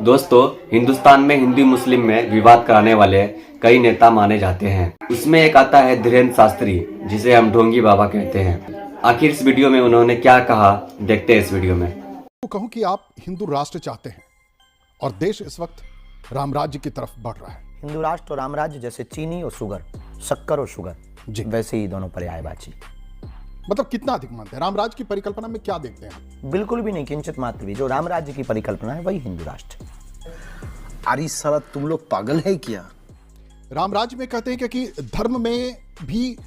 दोस्तों, हिंदुस्तान में हिंदू मुस्लिम में विवाद कराने वाले कई नेता माने जाते हैं। उसमें एक आता है धीरेन्द्र शास्त्री, जिसे हम ढोंगी बाबा कहते हैं। आखिर इस वीडियो में उन्होंने क्या कहा, देखते हैं इस वीडियो में। तो कहूं कि आप हिंदू राष्ट्र चाहते हैं और देश इस वक्त राम राज्य की तरफ बढ़ रहा है। हिंदू राष्ट्र और राम राज्य जैसे चीनी और शुगर, शक्कर और शुगर जी। वैसे ही दोनों पर्यायवाची। मतलब कितना अधिक मानते हैं? राम राज्य की परिकल्पना में क्या देखते हैं? बिल्कुल भी नहीं, किंचित मात्र भी। जो राम राज्य की परिकल्पना है वही हिंदू राष्ट्र। अरे साला तुम लोग पागल है क्या? राम राज्य में कहते हैं कि धर्म में भी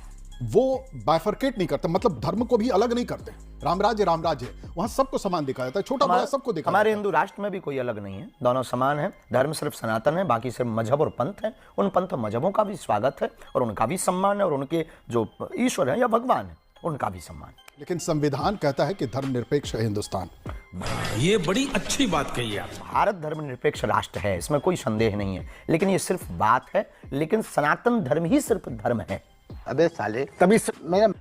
वो बाइफरकेट नहीं करते, मतलब धर्म को भी अलग नहीं करते। राम राज्य है, वहां सबको समान देखा जाता है, छोटा बड़ा सबको देखा हमारे जाता है। हिंदू राष्ट्र में भी कोई अलग नहीं है, दोनों समान है। धर्म सिर्फ सनातन है, बाकी सिर्फ मजहब और पंथ है। उन पंथ मजहबों का भी स्वागत है और उनका भी सम्मान है, और उनके जो ईश्वर है या भगवान है उनका भी सम्मान। लेकिन संविधान कहता है कि धर्मनिरपेक्ष है हिंदुस्तान। ये बड़ी अच्छी बात कही आप। भारत धर्मनिरपेक्ष राष्ट्र है, इसमें कोई संदेह नहीं है, लेकिन ये सिर्फ बात है। लेकिन सनातन धर्म ही सिर्फ धर्म है। अबे साले तभी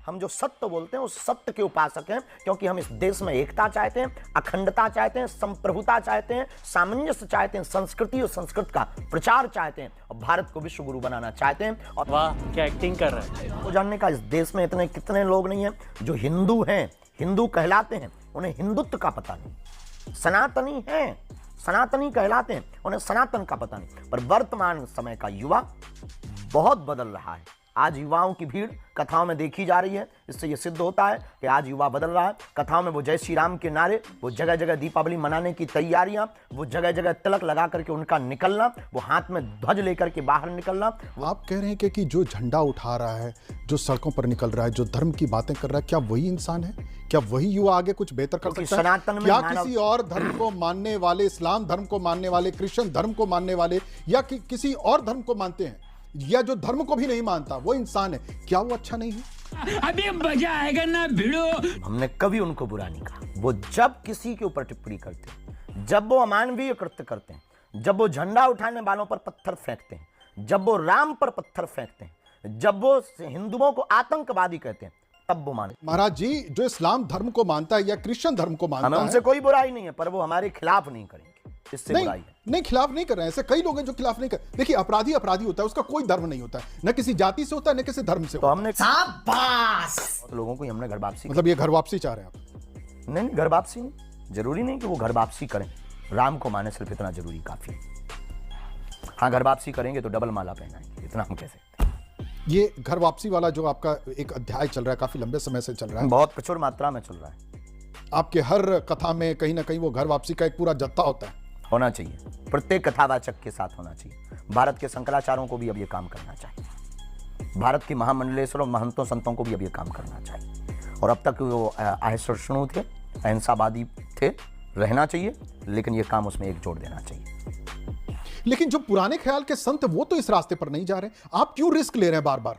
हम जो सत्य बोलते हैं उस सत्य के उपासक हैं, क्योंकि हम इस देश में एकता चाहते हैं, अखंडता चाहते हैं, संप्रभुता चाहते हैं, सामंजस्य चाहते हैं, संस्कृति और संस्कृत का प्रचार चाहते हैं, और भारत को विश्व गुरु बनाना चाहते हैं। और वाह, क्या एक्टिंग कर रहे हैं। वो जानने का इस देश में इतने कितने लोग नहीं हैं जो हिंदू हैं, हिंदू कहलाते हैं, उन्हें हिंदुत्व का पता नहीं। सनातनी हैं, सनातनी कहलाते हैं, उन्हें सनातन का पता नहीं। पर वर्तमान समय का युवा बहुत बदल रहा है। आज युवाओं की भीड़ कथाओं में देखी जा रही है। इससे यह सिद्ध होता है कि आज युवा बदल रहा है। कथाओं में वो जय श्री राम के नारे, वो जगह जगह दीपावली मनाने की तैयारियां, वो जगह जगह तिलक लगा करके उनका निकलना, वो हाथ में ध्वज लेकर के बाहर निकलना। आप कह रहे हैं कि जो झंडा उठा रहा है, जो सड़कों पर निकल रहा है, जो धर्म की बातें कर रहा है, क्या वही इंसान है? क्या वही युवा आगे कुछ बेहतर कर सकता है? सनातन में क्या किसी और धर्म को मानने वाले, इस्लाम धर्म को मानने वाले, क्रिश्चियन धर्म को मानने वाले, या किसी और धर्म को मानते हैं, या जो धर्म को भी नहीं मानता वो इंसान है, क्या वो अच्छा नहीं है? अभी मजा आएगा ना भिड़ो। हमने कभी उनको बुरा नहीं कहा। वो जब किसी के ऊपर टिप्पणी करते हैं, जब वो अमानवीय कृत्य करते हैं, जब वो झंडा उठाने वालों पर पत्थर फेंकते हैं, जब वो राम पर पत्थर फेंकते हैं, जब वो हिंदुओं को आतंकवादी कहते हैं, तब वो माने। महाराज जी, जो इस्लाम धर्म को मानता है या क्रिश्चियन धर्म को मानता हमें है, उनसे कोई बुराई नहीं है, पर वो हमारे खिलाफ नहीं करेंगे, इससे बुराई है। नहीं, खिलाफ नहीं कर रहे हैं। ऐसे कई लोग हैं जो खिलाफ नहीं कर। देखिए, अपराधी अपराधी होता है, उसका कोई धर्म नहीं होता है, न किसी जाति से होता है, न किसी धर्म से तो होता हमने शाबाश लोगों को हमने घर वापसी। मतलब ये घर वापसी चाह रहे हैं आप? नहीं, घर वापसी नहीं, जरूरी नहीं कि वो घर वापसी करें। राम को माने सिर्फ इतना जरूरी काफी है। हाँ, घर वापसी करेंगे तो डबल माला पहनाएंगे, इतना हम कह सकते हैं। ये घर वापसी वाला जो आपका एक अध्याय चल रहा है, काफी लंबे समय से चल रहा है, बहुत प्रचुर मात्रा में चल रहा है। आपके हर कथा में कहीं ना कहीं वो घर वापसी का एक पूरा जत्था होता है। होना चाहिए, प्रत्येक कथावाचक के साथ होना चाहिए। भारत के शंकराचार्यों को भी अब ये काम करना चाहिए। भारत के महामंडलेश्वर और महंतों संतों को भी अब ये काम करना चाहिए। और अब तक वो अहिंसू थे, अहिंसावादी थे, रहना चाहिए, लेकिन ये काम उसमें एक जोड़ देना चाहिए। लेकिन जो पुराने ख्याल के संत, वो तो इस रास्ते पर नहीं जा रहे। आप क्यों रिस्क ले रहे हैं बार बार?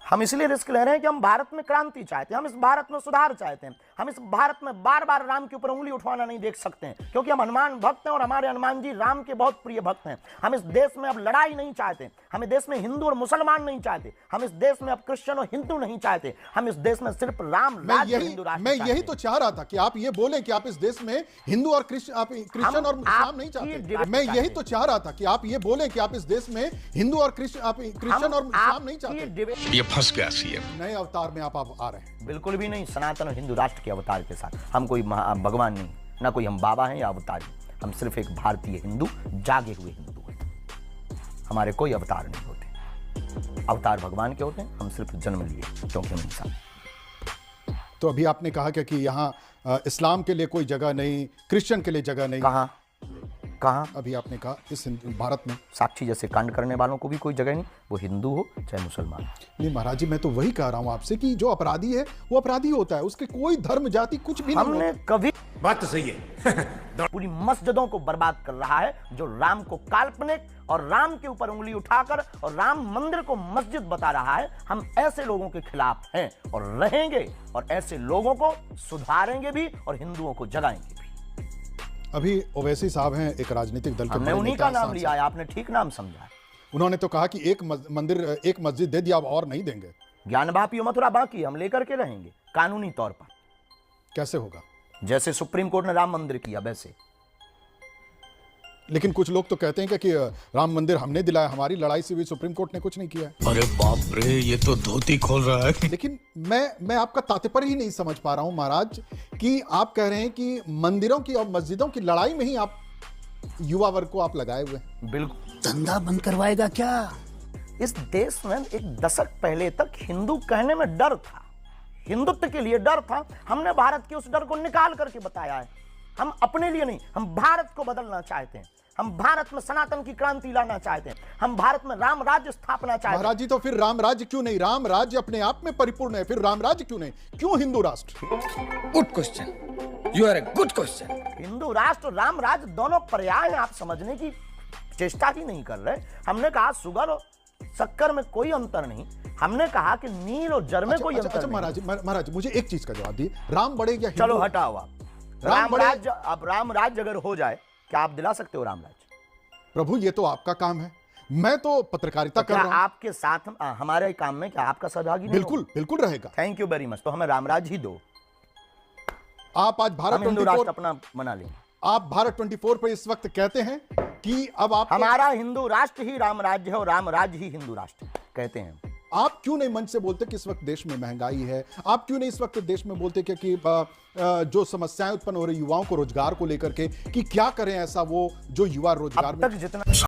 हम इसलिए रिस्क ले रहे हैं कि हम भारत में क्रांति चाहते हैं, हम इस भारत में सुधार चाहते हैं। हम इस भारत में बार बार राम के ऊपर उंगली उठवाना नहीं देख सकते हैं, क्योंकि हम हनुमान भक्त हैं और हमारे हनुमान जी राम के बहुत प्रिय भक्त हैं। हम इस देश में अब लड़ाई नहीं चाहते, हम इस देश में हिंदू और मुसलमान नहीं चाहते, हम इस देश में अब क्रिश्चियन और हिंदू नहीं चाहते, हम इस देश में सिर्फ राम राज्य हिंदू राष्ट्र। मैं यही तो चाह रहा था कि आप ये बोलें कि आप इस देश में हिंदू और क्रिश्चियन और इस्लाम नहीं चाहते। मैं यही तो चाह रहा था कि आप ये बोलें कि आप इस देश में हिंदू और क्रिश्चियन और इस्लाम नहीं चाहते। ये फंस गया सीएम। नए अवतार में आप आ रहे हैं। बिल्कुल भी नहीं, सनातन और हिंदू राष्ट्र के अवतार के साथ। हम कोई भगवान नहीं, ना कोई हम बाबा हैं या अवतारी। हम सिर्फ एक भारतीय हिंदू, जागे हुए हिंदू हैं। हमारे कोई अवतार नहीं होते। अवतार भगवान के होते हैं, हम सिर्फ जन्म लिए क्योंकि हम इंसान। तो अभी आपने कहा कि यहाँ इस्लाम के लिए कोई जगह नहीं, क्रिश्चियन के लिए जगह नहीं। कहाँ अभी आपने कहा इस भारत में साक्षी जैसे कांड करने वालों को भी कोई जगह नहीं, वो हिंदू हो चाहे मुसलमान। नहीं महाराज जी, मैं तो वही कह रहा हूं आपसे कि जो अपराधी है वो अपराधी होता है, उसके कोई धर्म जाति कुछ भी नहीं। हमने कभी बात तो सही है। पूरी मस्जिदों को बर्बाद कर रहा है जो राम को काल्पनिक और राम के ऊपर उंगली उठाकर और राम मंदिर को मस्जिद बता रहा है। हम ऐसे लोगों के खिलाफ हैं और रहेंगे, और ऐसे लोगों को सुधारेंगे भी और हिंदुओं को जगाएंगे भी। अभी ओवैसी साहब हैं एक राजनीतिक दल के, हमने उन्हीं का नाम लिया है, आपने ठीक नाम समझा। उन्होंने तो कहा कि एक मस्जिद दे दिया, अब और नहीं देंगे। ज्ञान वापी मथुरा बाकी, हम लेकर के रहेंगे कानूनी तौर पर। कैसे होगा? जैसे सुप्रीम कोर्ट ने राम मंदिर किया वैसे। लेकिन कुछ लोग तो कहते हैं कि राम मंदिर हमने दिलाया, हमारी लड़ाई से भी सुप्रीम कोर्ट ने कुछ नहीं किया है। अरे बाप रे, ये तो धोती खोल रहा है। लेकिन मैं आपका तात्पर्य ही नहीं समझ पा रहा हूं महाराज, कि आप कह रहे हैं कि मंदिरों की और मस्जिदों की लड़ाई में ही आप युवा वर्ग को आप लगाए हुए हैं। बिल्कुल। धंधा बंद करवाएगा क्या? इस देश में एक दशक पहले तक हिंदू कहने में डर था, हिंदुत्व के लिए डर था। हमने भारत के उस डर को निकाल करके बताया है। हम अपने लिए नहीं, हम भारत को बदलना चाहते हैं। हम भारत में सनातन की क्रांति लाना चाहते हैं। हम भारत में राम राज्य स्थापना चाहते हैं। महाराज जी, तो फिर राम राज्य क्यों नहीं? राम राज्य अपने आप में परिपूर्ण है, फिर राम राज्य क्यों नहीं? क्यों Hindu Rashtra? Good question, you are a good question. Hindu Rashtra Ram राज्य दोनों पर्याय हैं, आप समझने की चेष्टा ही नहीं कर रहे। हमने कहा शुगर और शक्कर में कोई अंतर नहीं, हमने कहा कि नील और जर में कोई अंतर नहीं। महाराज मुझे एक चीज का जवाब दिए, राम बड़े या चलो हटाओ आप। राम राज्य, अब राम राज्य अगर हो जाए, क्या आप दिला सकते हो राम राज्य? प्रभु ये तो आपका काम है, मैं तो पत्रकारिता कर रहा हूं। आपके साथ हमारे काम में क्या आपका सहभागी? बिल्कुल बिल्कुल रहेगा। Thank you very much. तो हमें राम राज्य ही दो। आप आज भारत हिंदू राष्ट्र 24 अपना बना लेंगे। आप भारत 24 पे इस वक्त कहते हैं कि अब आप हमारा हिंदू राष्ट्र ही राम राज्य है और राम राज्य ही हिंदू राष्ट्र कहते हैं। आप क्यों नहीं मंच से बोलते कि इस वक्त देश में महंगाई है? आप क्यों नहीं इस वक्त देश में बोलते कि जो समस्याएं उत्पन्न हो रही युवाओं को रोजगार को लेकर के, कि क्या करें ऐसा वो जो युवा रोजगार में अब तक जितना